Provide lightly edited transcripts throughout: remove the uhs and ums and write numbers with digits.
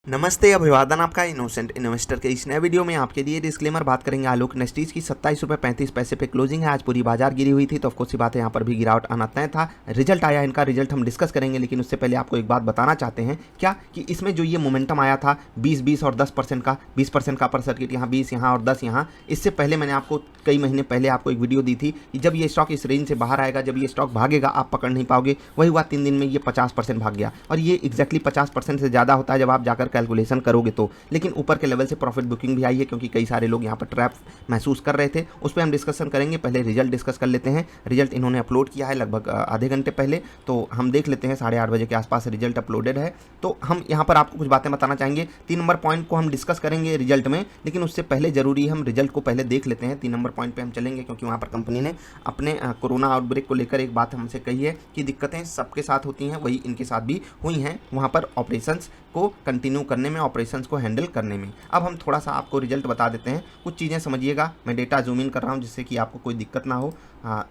नमस्ते, अभिवादन आपका इनोसेंट इन्वेस्टर के इस नए वीडियो में आपके लिए डिस्क्लेमर बात करेंगे। आलोक इंडस्ट्रीज की 27.35 रुपये पे क्लोजिंग है। आज पूरी बाजार गिरी हुई थी तो ऑफकोर्स ये बात है, यहाँ पर भी गिरावट आना तय था। रिजल्ट आया, इनका रिजल्ट हम डिस्कस करेंगे, लेकिन उससे पहले आपको एक बात बताना चाहते हैं क्या कि इसमें जो ये मोमेंटम आया था 20 और 10% का, 20% का अपर सर्किट यहाँ, 20 यहाँ और 10 यहाँ। इससे पहले मैंने आपको कई महीने पहले आपको एक वीडियो दी थी कि जब ये स्टॉक इस रेंज से बाहर आएगा, जब ये स्टॉक भागेगा आप पकड़ नहीं पाओगे। वही हुआ, 3 दिन में ये 50% भाग गया और ये एग्जैक्टली 50% से ज़्यादा होता है जब आप जाकर कैलकुलेशन करोगे तो। लेकिन ऊपर के लेवल से प्रॉफिट बुकिंग भी आई है क्योंकि कई सारे लोग यहाँ पर ट्रैप महसूस कर रहे थे। उस पर हम डिस्कशन करेंगे। पहले रिजल्ट डिस्कस कर लेते हैं। रिजल्ट इन्होंने अपलोड किया है लगभग आधे घंटे पहले, तो हम देख लेते हैं। 8:30 बजे के आसपास रिजल्ट अपलोडेड है। तो हम यहाँ पर आपको कुछ बातें बताना चाहेंगे। 3 नंबर पॉइंट को हम डिस्कस करेंगे रिजल्ट में, लेकिन उससे पहले जरूरी हम रिजल्ट को पहले देख लेते हैं। 3 नंबर पॉइंट पे हम चलेंगे क्योंकि वहाँ पर कंपनी ने अपने कोरोना आउटब्रेक को लेकर एक बात हमसे कही है कि दिक्कतें सबके साथ होती हैं, वही इनके साथ भी हुई हैं वहाँ पर ऑपरेशंस को कंटिन्यू करने में, ऑपरेशंस को हैंडल करने में। अब हम थोड़ा सा आपको रिजल्ट बता देते हैं, कुछ चीज़ें समझिएगा। मैं डेटा जूम इन कर रहा हूँ जिससे कि आपको कोई दिक्कत ना हो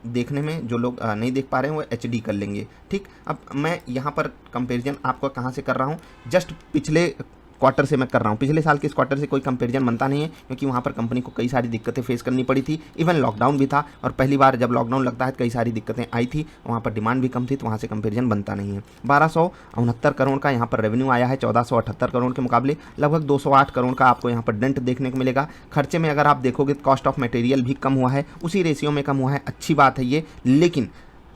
देखने में। जो लोग नहीं देख पा रहे हैं वो HD कर लेंगे, ठीक। अब मैं यहाँ पर कंपेरिजन आपको कहाँ से कर रहा हूँ, जस्ट पिछले क्वार्टर से मैं कर रहा हूँ। पिछले साल के इस क्वार्टर से कोई कंपैरिजन बनता नहीं है क्योंकि वहाँ पर कंपनी को कई सारी दिक्कतें फेस करनी पड़ी थी। इवन लॉकडाउन भी था और पहली बार जब लॉकडाउन लगता है तो कई सारी दिक्कतें आई थी, वहाँ पर डिमांड भी कम थी, तो वहाँ से कंपैरिजन बनता नहीं है। 1269 करोड़ का यहाँ पर रेवेन्यू आया है 1478 करोड़ के मुकाबले। लगभग 208 करोड़ का आपको यहाँ पर डेंट देखने को मिलेगा। खर्चे में अगर आप देखोगे तो कॉस्ट ऑफ मटेरियल भी कम हुआ है, उसी रेशियो में कम हुआ है। अच्छी बात है ये, लेकिन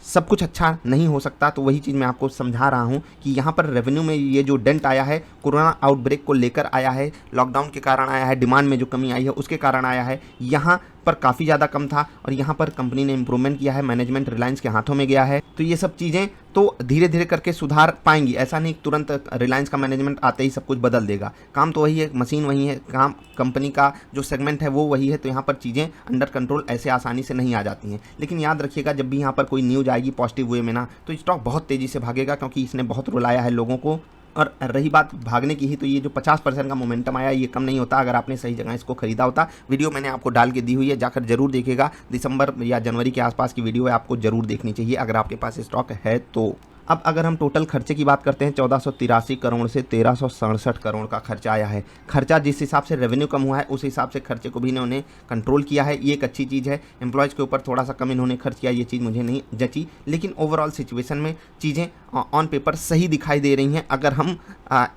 सब कुछ अच्छा नहीं हो सकता। तो वही चीज़ मैं आपको समझा रहा हूँ कि यहाँ पर रेवेन्यू में ये जो डेंट आया है कोरोना आउटब्रेक को लेकर आया है, लॉकडाउन के कारण आया है, डिमांड में जो कमी आई है उसके कारण आया है। यहाँ पर काफ़ी ज़्यादा कम था और यहाँ पर कंपनी ने इंप्रूवमेंट किया है। मैनेजमेंट रिलायंस के हाथों में गया है, तो ये सब चीज़ें तो धीरे धीरे करके सुधार पाएंगी। ऐसा नहीं तुरंत रिलायंस का मैनेजमेंट आते ही सब कुछ बदल देगा। काम तो वही है, मशीन वही है, काम कंपनी का जो सेगमेंट है वो वही है, तो यहाँ पर चीज़ें अंडर कंट्रोल ऐसे आसानी से नहीं आ जाती हैं। लेकिन याद रखिएगा, जब भी यहाँ पर कोई न्यूज़ आएगी पॉजिटिव वे में ना, तो स्टॉक बहुत तेज़ी से भागेगा क्योंकि इसने बहुत रुलाया है लोगों को। और रही बात भागने की ही, तो ये जो 50% का मोमेंटम आया ये कम नहीं होता अगर आपने सही जगह इसको खरीदा होता। वीडियो मैंने आपको डाल के दी हुई है, जाकर जरूर देखिएगा। दिसंबर या जनवरी के आसपास की वीडियो है, आपको जरूर देखनी चाहिए अगर आपके पास स्टॉक है तो। अब अगर हम टोटल खर्चे की बात करते हैं, 1483 करोड़ से 1367 करोड़ का खर्चा आया है। खर्चा जिस हिसाब से रेवेन्यू कम हुआ है उस हिसाब से खर्चे को भी इन्होंने कंट्रोल किया है, ये एक अच्छी चीज़ है। एम्प्लॉयज़ के ऊपर थोड़ा सा कम इन्होंने खर्च किया, ये चीज़ मुझे नहीं जची, लेकिन ओवरऑल सिचुएशन में चीज़ें ऑन पेपर सही दिखाई दे रही हैं। अगर हम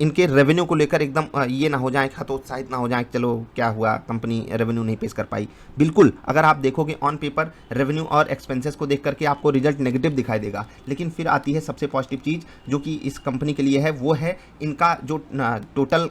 इनके रेवेन्यू को लेकर एकदम ये ना हो जाए, हतोत्साहित ना हो जाए, चलो क्या हुआ कंपनी रेवेन्यू नहीं पेश कर पाई। बिल्कुल, अगर आप देखोगे ऑन पेपर रेवेन्यू और एक्सपेंसेस को देख करके आपको रिजल्ट नेगेटिव दिखाई देगा, लेकिन फिर आती है सबसे पॉजिटिव चीज़ जो कि इस कंपनी के लिए है, वो है इनका जो टोटल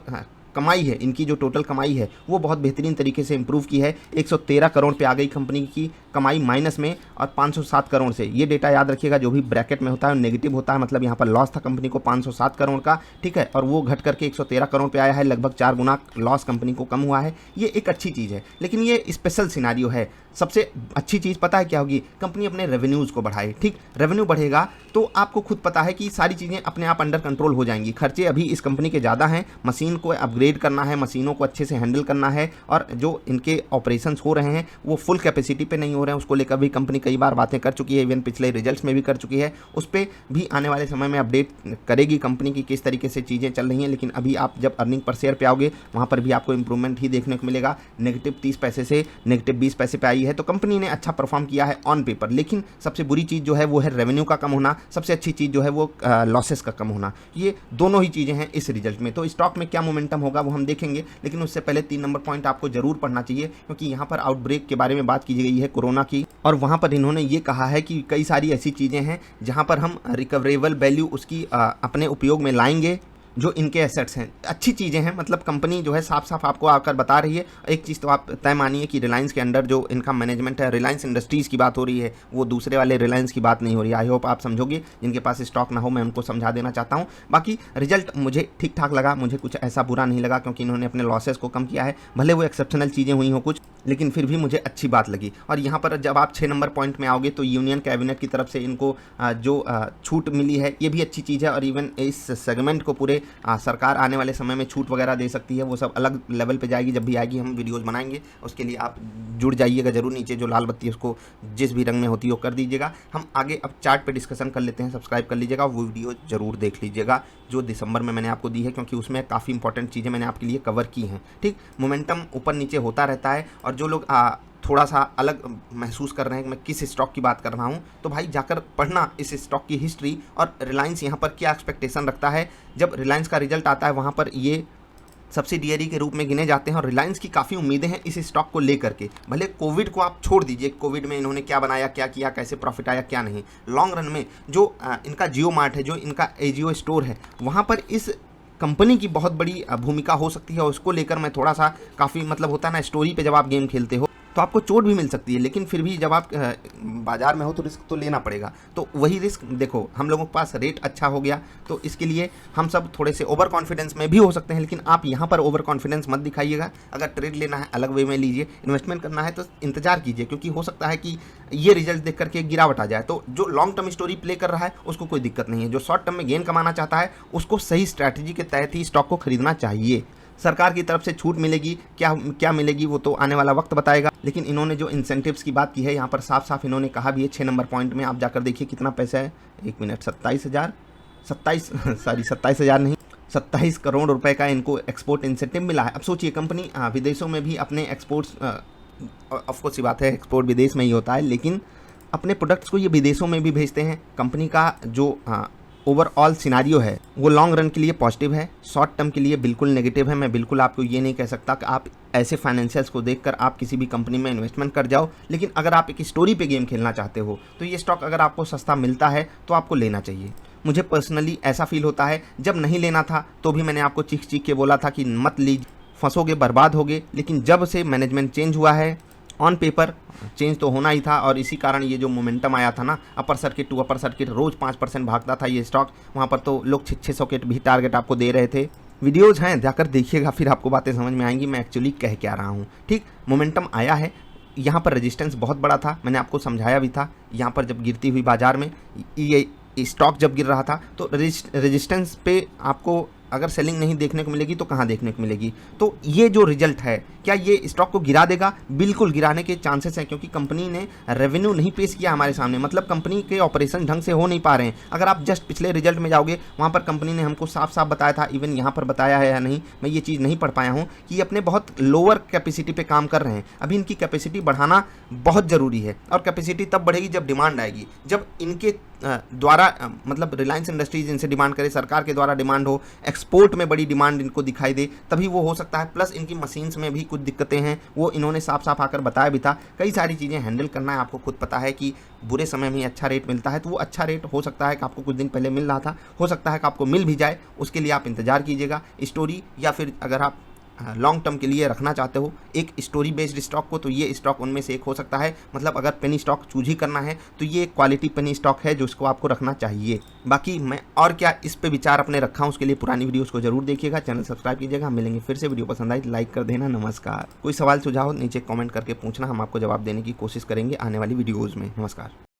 कमाई है। इनकी जो टोटल कमाई है वो बहुत बेहतरीन तरीके से इंप्रूव की है। 113 करोड़ पे आ गई कंपनी की कमाई माइनस में, और 507 करोड़ से। ये डेटा याद रखिएगा, जो भी ब्रैकेट में होता है नेगेटिव होता है, मतलब यहाँ पर लॉस था कंपनी को 507 करोड़ का, ठीक है, और वो घट करके 113 करोड़ पे आया है। लगभग 4 गुना लॉस कंपनी को कम हुआ है। ये एक अच्छी चीज़ है, लेकिन ये स्पेशल सिनारियो है। सबसे अच्छी चीज़ पता है क्या होगी, कंपनी अपने रेवेन्यूज़ को बढ़ाए, ठीक। रेवेन्यू बढ़ेगा तो आपको खुद पता है कि सारी चीज़ें अपने आप अंडर कंट्रोल हो जाएंगी। खर्चे अभी इस कंपनी के ज़्यादा हैं, मशीन को अपग्रेड करना है, मशीनों को अच्छे से हैंडल करना है, और जो इनके ऑपरेशंस हो रहे हैं वो फुल कैपेसिटी पे नहीं हो रहे हैं। उसको लेकर भी कंपनी कई बार बातें कर चुकी है, इवन पिछले रिजल्ट्स में भी कर चुकी है। उस पर भी आने वाले समय में अपडेट करेगी कंपनी की किस तरीके से चीज़ें चल रही हैं। लेकिन अभी आप जब अर्निंग पर शेयर पे आओगे वहाँ पर भी आपको इंप्रूवमेंट ही देखने को मिलेगा। नेगेटिव 30 पैसे से नेगेटिव 20 पैसे पे आई है, तो कंपनी ने अच्छा परफॉर्म किया है ऑन पेपर। लेकिन सबसे बुरी चीज़ जो है वो है रेवेन्यू का कम होना, सबसे अच्छी चीज़ जो है वो लॉसेस का कम होना। ये दोनों ही चीज़ें हैं इस रिजल्ट में। तो स्टॉक में क्या मोमेंटम होगा वो हम देखेंगे, लेकिन उससे पहले 3 नंबर पॉइंट आपको जरूर पढ़ना चाहिए क्योंकि यहाँ पर आउटब्रेक के बारे में बात की गई है कोरोना की, और वहाँ पर इन्होंने ये कहा है कि कई सारी ऐसी चीज़ें हैं जहाँ पर हम रिकवरेबल वैल्यू उसकी अपने उपयोग में लाएंगे जो इनके एसेट्स हैं। अच्छी चीज़ें हैं, मतलब कंपनी जो है साफ साफ आपको आकर बता रही है। एक चीज़ तो आप तय मानिए कि रिलायंस के अंडर जो इनका मैनेजमेंट है, रिलायंस इंडस्ट्रीज़ की बात हो रही है, वो दूसरे वाले रिलायंस की बात नहीं हो रही है। आई होप आप समझोगे, जिनके पास स्टॉक ना हो मैं उनको समझा देना चाहता हूँ। बाकी रिजल्ट मुझे ठीक ठाक लगा, मुझे कुछ ऐसा बुरा नहीं लगा क्योंकि इन्होंने अपने लॉसेस को कम किया है। भले वो एक्सेप्शनल चीज़ें हुई हों कुछ, लेकिन फिर भी मुझे अच्छी बात लगी। और यहाँ पर जब आप 6 नंबर पॉइंट में आओगे तो यूनियन कैबिनेट की तरफ से इनको जो छूट मिली है ये भी अच्छी चीज़ है, और इवन इस सेगमेंट को पूरे पे सरकार आने वाले समय में छूट वगैरह दे सकती है, वो सब अलग लेवल पे जाएगी, जब भी आएगी हम वीडियोज़ बनाएंगे। उसके लिए आप जुड़ जाइएगा जरूर, नीचे जो लाल बत्ती है उसको जिस भी रंग में होती है वो कर दीजिएगा। हम आगे अब चार्ट पे डिस्कशन कर लेते हैं। सब्सक्राइब कर लीजिएगा, वो वीडियो जरूर देख लीजिएगा जो दिसंबर में मैंने आपको दी है, क्योंकि उसमें काफ़ी इंपॉर्टेंट चीज़ें मैंने आपके लिए कवर की हैं। ठीक, मोमेंटम ऊपर नीचे होता रहता है, और जो लोग थोड़ा सा अलग महसूस कर रहे हैं कि मैं किस स्टॉक की बात कर रहा हूँ, तो भाई जाकर पढ़ना इस स्टॉक की हिस्ट्री, और रिलायंस यहाँ पर क्या एक्सपेक्टेशन रखता है। जब रिलायंस का रिजल्ट आता है वहाँ पर ये सब्सिडियरी के रूप में गिने जाते हैं, और रिलायंस की काफ़ी उम्मीदें हैं इस स्टॉक को लेकर के। भले कोविड को आप छोड़ दीजिए, कोविड में इन्होंने क्या बनाया, क्या किया, कैसे प्रॉफिट आया, क्या नहीं, लॉन्ग रन में जो इनका जियो मार्ट है, जो इनका एजियो स्टोर है, वहाँ पर इस कंपनी की बहुत बड़ी भूमिका हो सकती है। और उसको लेकर मैं थोड़ा सा काफ़ी मतलब होता है ना, स्टोरी पे जब आप गेम खेलते हो तो आपको चोट भी मिल सकती है, लेकिन फिर भी जब आप बाजार में हो तो रिस्क तो लेना पड़ेगा। तो वही रिस्क देखो, हम लोगों के पास रेट अच्छा हो गया तो इसके लिए हम सब थोड़े से ओवर कॉन्फिडेंस में भी हो सकते हैं, लेकिन आप यहाँ पर ओवर कॉन्फिडेंस मत दिखाइएगा। अगर ट्रेड लेना है अलग वे में लीजिए, इन्वेस्टमेंट करना है तो इंतजार कीजिए, क्योंकि हो सकता है कि ये रिजल्ट देख करके गिरावट आ जाए। तो जो लॉन्ग टर्म स्टोरी प्ले कर रहा है उसको कोई दिक्कत नहीं है, जो शॉर्ट टर्म में गेन कमाना चाहता है उसको सही स्ट्रैटेजी के तहत ही स्टॉक को खरीदना चाहिए। सरकार की तरफ से छूट मिलेगी, क्या मिलेगी वो तो आने वाला वक्त बताएगा, लेकिन इन्होंने जो इंसेंटिव्स की बात की है यहाँ पर साफ साफ इन्होंने कहा भी है। 6 नंबर पॉइंट में आप जाकर देखिए कितना पैसा है, 1 मिनट, 27 करोड़ रुपए का इनको एक्सपोर्ट इंसेंटिव मिला है। अब सोचिए कंपनी विदेशों में भी अपने एक्सपोर्ट्स, ऑफकोर्स सी बात है एक्सपोर्ट विदेश में ही होता है, लेकिन अपने प्रोडक्ट्स को ये विदेशों में भी भेजते हैं। कंपनी का जो ओवरऑल सिनारियो है वो लॉन्ग रन के लिए पॉजिटिव है, शॉर्ट टर्म के लिए बिल्कुल नेगेटिव है। मैं बिल्कुल आपको ये नहीं कह सकता कि आप ऐसे फाइनेंशियल्स को देखकर आप किसी भी कंपनी में इन्वेस्टमेंट कर जाओ, लेकिन अगर आप एक स्टोरी पे गेम खेलना चाहते हो तो ये स्टॉक अगर आपको सस्ता मिलता है तो आपको लेना चाहिए। मुझे पर्सनली ऐसा फील होता है, जब नहीं लेना था तो भी मैंने आपको चीख चीख के बोला था कि मत लीजिए, फंसोगे, बर्बाद होगे। लेकिन जब से मैनेजमेंट चेंज हुआ है, ऑन पेपर चेंज तो होना ही था, और इसी कारण ये जो मोमेंटम आया था ना, upper circuit to upper circuit, रोज 5% भागता था ये स्टॉक। वहाँ पर तो लोग 600 के भी टारगेट आपको दे रहे थे। वीडियोज हैं, जाकर देखिएगा, फिर आपको बातें समझ में आएंगी मैं एक्चुअली कह क्या रहा हूँ। ठीक, मोमेंटम आया है, यहाँ पर रेजिस्टेंस बहुत बड़ा था, मैंने आपको समझाया भी था। यहाँ पर जब गिरती हुई बाजार में ये स्टॉक जब गिर रहा था तो रेजिस्टेंस पे आपको अगर सेलिंग नहीं देखने को मिलेगी तो कहाँ देखने को मिलेगी। तो ये जो रिजल्ट है, क्या ये स्टॉक को गिरा देगा? बिल्कुल गिराने के चांसेस हैं, क्योंकि कंपनी ने रेवेन्यू नहीं पेश किया हमारे सामने, मतलब कंपनी के ऑपरेशन ढंग से हो नहीं पा रहे हैं। अगर आप जस्ट पिछले रिजल्ट में जाओगे, वहाँ पर कंपनी ने हमको साफ साफ बताया था, इवन यहाँ पर बताया है या नहीं मैं ये चीज़ नहीं पढ़ पाया हूँ, कि ये अपने बहुत लोअर कैपेसिटी पे काम कर रहे हैं। अभी इनकी कैपेसिटी बढ़ाना बहुत ज़रूरी है, और कैपेसिटी तब बढ़ेगी जब डिमांड आएगी, जब इनके द्वारा मतलब रिलायंस इंडस्ट्रीज इनसे डिमांड करे, सरकार के द्वारा डिमांड हो, एक्सपोर्ट में बड़ी डिमांड इनको दिखाई दे, तभी वो हो सकता है। प्लस इनकी मशीन्स में भी कुछ दिक्कतें हैं, वो इन्होंने साफ साफ आकर बताया भी था। कई सारी चीज़ें हैंडल करना है, आपको खुद पता है कि बुरे समय में अच्छा रेट मिलता है, तो वो अच्छा रेट हो सकता है कि आपको कुछ दिन पहले मिल रहा था, हो सकता है कि आपको मिल भी जाए, उसके लिए आप इंतजार कीजिएगा। स्टोरी, या फिर अगर आप लॉन्ग टर्म के लिए रखना चाहते हो एक स्टोरी बेस्ड स्टॉक को, तो ये स्टॉक उनमें से एक हो सकता है। मतलब अगर पेनी स्टॉक चूज ही करना है तो ये एक क्वालिटी पेनी स्टॉक है जो इसको आपको रखना चाहिए। बाकी मैं और क्या इस पे विचार अपने रखा हूँ, उसके लिए पुरानी वीडियोस को जरूर देखिएगा, चैनल सब्सक्राइब कीजिएगा। हम मिलेंगे फिर से, वीडियो पसंद आई लाइक कर देना। नमस्कार। कोई सवाल सुझाव नीचे कॉमेंट करके पूछना, हम आपको जवाब देने की कोशिश करेंगे आने वाली वीडियोज़ में। नमस्कार।